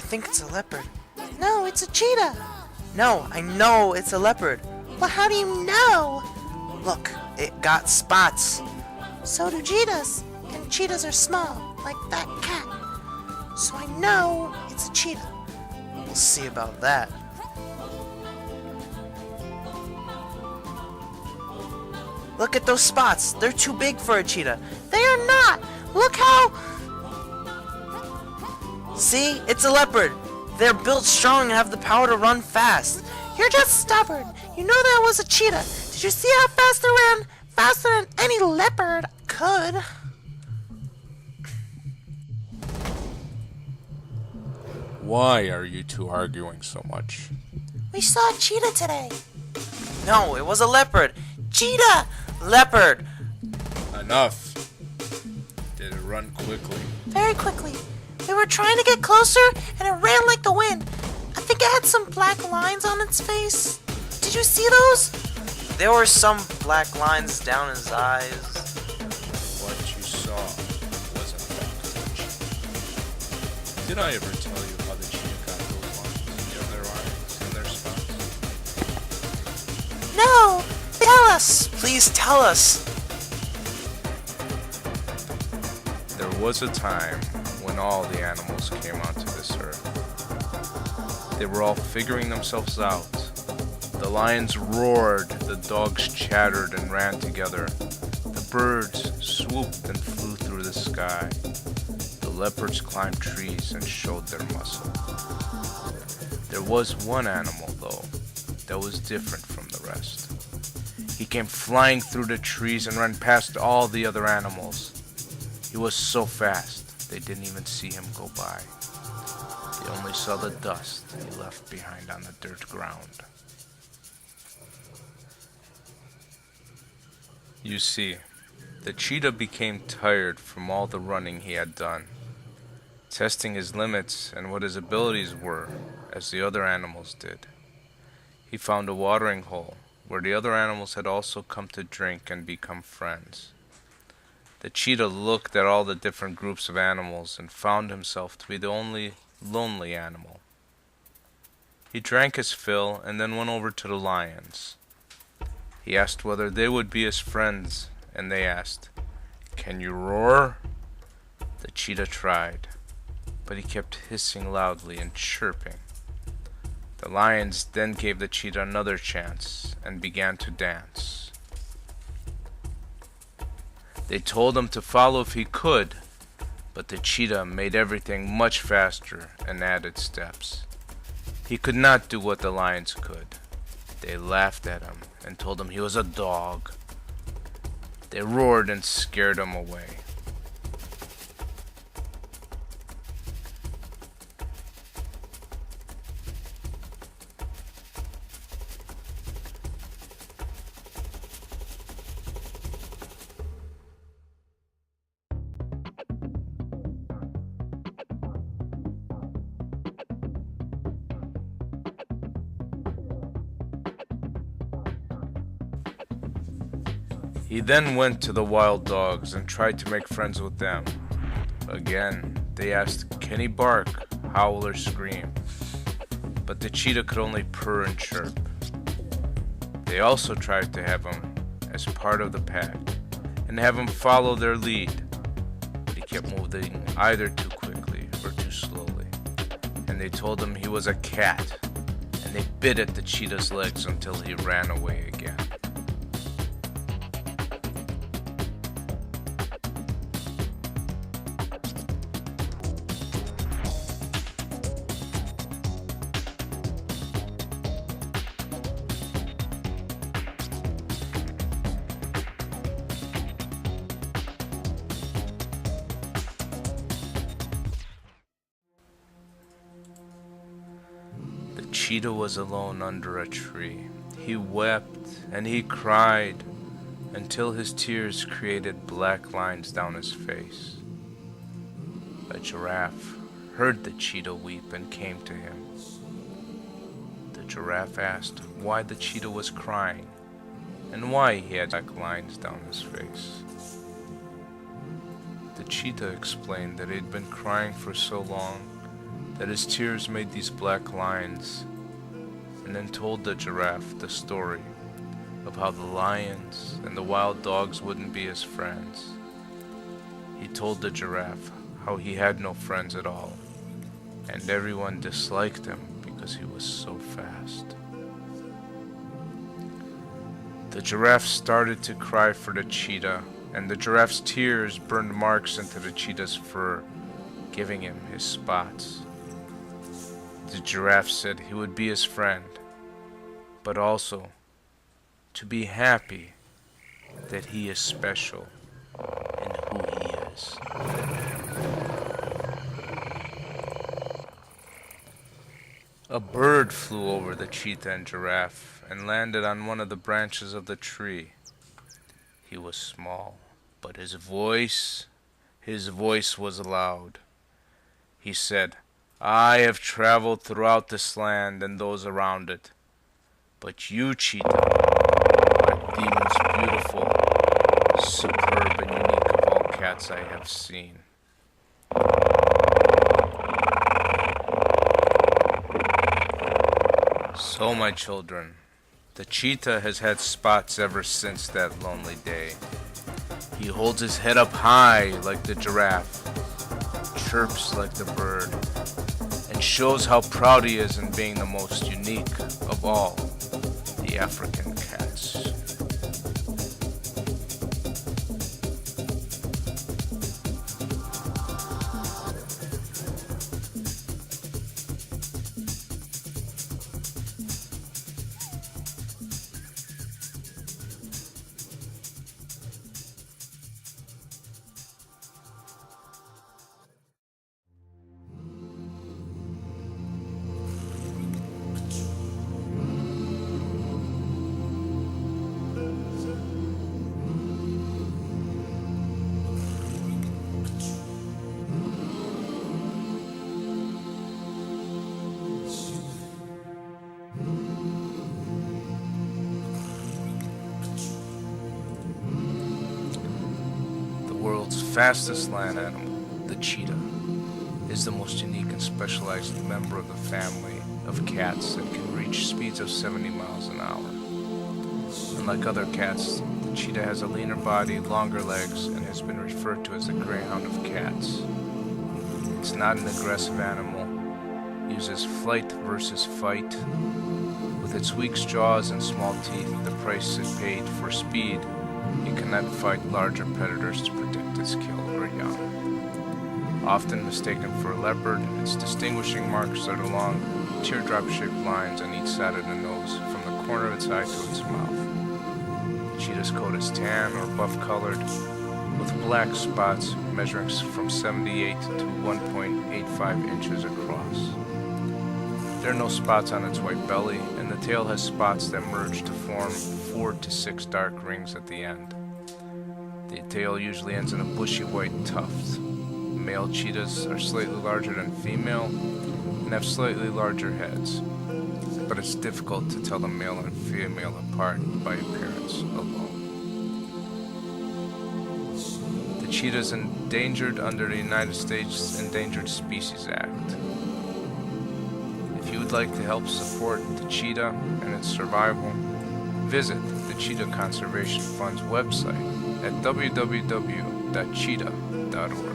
think it's a leopard. No, it's a cheetah. No, I know it's a leopard. Well, how do you know? Look, it got spots. So do cheetahs. And cheetahs are small, like that cat. So I know it's a cheetah. We'll see about that. Look at those spots. They're too big for a cheetah. They are not. Look how... See? It's a leopard. They're built strong and have the power to run fast. You're just stubborn. You know that was a cheetah. Did you see how fast it ran? Faster than any leopard could. Why are you two arguing so much? We saw a cheetah today. No, it was a leopard. Cheetah! Leopard! Enough. Did it run quickly? Very quickly. We were trying to get closer, and it ran like the wind. I think it had some black lines on its face. Did you see those? There were some black lines down his eyes. What you saw wasn't about the cheetah. Did I ever tell you how the cheetah got those lines near their eyes and their spots? No! Tell us! Please tell us! There was a time when all the animals came onto this earth. They were all figuring themselves out. The lions roared, the dogs chattered and ran together. The birds swooped and flew through the sky. The leopards climbed trees and showed their muscle. There was one animal, though, that was different from the rest. He came flying through the trees and ran past all the other animals. He was so fast, they didn't even see him go by. They only saw the dust he left behind on the dirt ground. You see, the cheetah became tired from all the running he had done, testing his limits and what his abilities were, as the other animals did. He found a watering hole where the other animals had also come to drink and become friends. The cheetah looked at all the different groups of animals and found himself to be the only lonely animal. He drank his fill and then went over to the lions. He asked whether they would be his friends, and they asked, "Can you roar?" The cheetah tried, but he kept hissing loudly and chirping. The lions then gave the cheetah another chance and began to dance. They told him to follow if he could, but the cheetah made everything much faster and added steps. He could not do what the lions could. They laughed at him and told him he was a dog. They roared and scared him away. He then went to the wild dogs and tried to make friends with them. Again, they asked, can he bark, howl, or scream? But the cheetah could only purr and chirp. They also tried to have him as part of the pack and have him follow their lead, but he kept moving either too quickly or too slowly. And they told him he was a cat, and they bit at the cheetah's legs until he ran away again. Cheetah was alone under a tree. He wept and he cried until his tears created black lines down his face. A giraffe heard the cheetah weep and came to him. The giraffe asked why the cheetah was crying and why he had black lines down his face. The cheetah explained that he had been crying for so long that his tears made these black lines, and then told the giraffe the story of how the lions and the wild dogs wouldn't be his friends. He told the giraffe how he had no friends at all, and everyone disliked him because he was so fast. The giraffe started to cry for the cheetah, and the giraffe's tears burned marks into the cheetah's fur, giving him his spots. The giraffe said he would be his friend, but also to be happy that he is special in who he is. A bird flew over the cheetah and giraffe and landed on one of the branches of the tree. He was small, but his voice was loud. He said, "I have traveled throughout this land and those around it, but you, cheetah, are the most beautiful, superb, and unique of all cats I have seen." So, my children, the cheetah has had spots ever since that lonely day. He holds his head up high like the giraffe, chirps like the bird, and shows how proud he is in being the most unique of all the African cats. The world's fastest land animal, the cheetah, is the most unique and specialized member of the family of cats that can reach speeds of 70 miles an hour. Unlike other cats, the cheetah has a leaner body, longer legs, and has been referred to as the greyhound of cats. It's not an aggressive animal, uses flight versus fight. With its weak jaws and small teeth, the price it paid for speed, it cannot fight larger predators to protect its kill or young. Often mistaken for a leopard, its distinguishing marks are the long, teardrop-shaped lines on each side of the nose, from the corner of its eye to its mouth. The cheetah's coat is tan or buff-colored, with black spots measuring from 78 to 1.85 inches across. There are no spots on its white belly, and the tail has spots that merge to form 4 to 6 dark rings at the end. The tail usually ends in a bushy white tuft. Male cheetahs are slightly larger than female and have slightly larger heads, but it's difficult to tell the male and female apart by appearance alone. The cheetah is endangered under the United States Endangered Species Act. If you would like to help support the cheetah and its survival, visit the Cheetah Conservation Fund's website at www.cheetah.org.